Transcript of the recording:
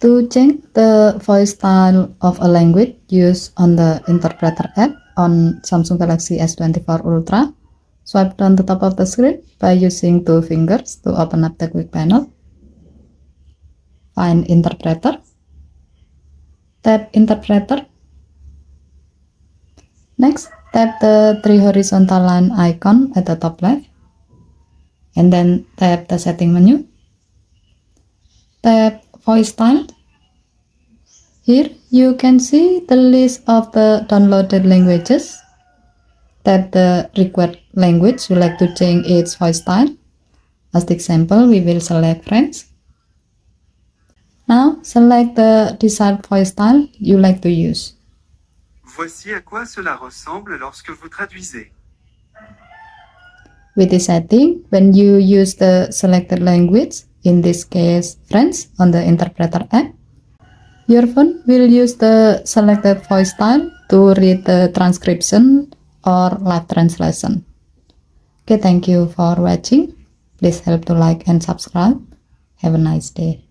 To change the voice style of a language used on the interpreter app on Samsung Galaxy S24 Ultra, swipe down the top of the screen by using two fingers to open up the quick panel. Find Interpreter. Tap Interpreter. Next, tap the three horizontal line icon at the top left, and then tap the setting menu. Tap Voice Style. Here you can see the list of the downloaded languages. Tap the required language you like to change its voice style. As the example, we will select French. Now select the desired voice style you like to use. Voici à quoi cela ressemble lorsque vous traduisez. With this setting, when you use the selected language, in this case French, on the interpreter app, your phone will use the selected voice style to read the transcription or live translation. Okay, thank you for watching. Please help to like and subscribe. Have a nice day.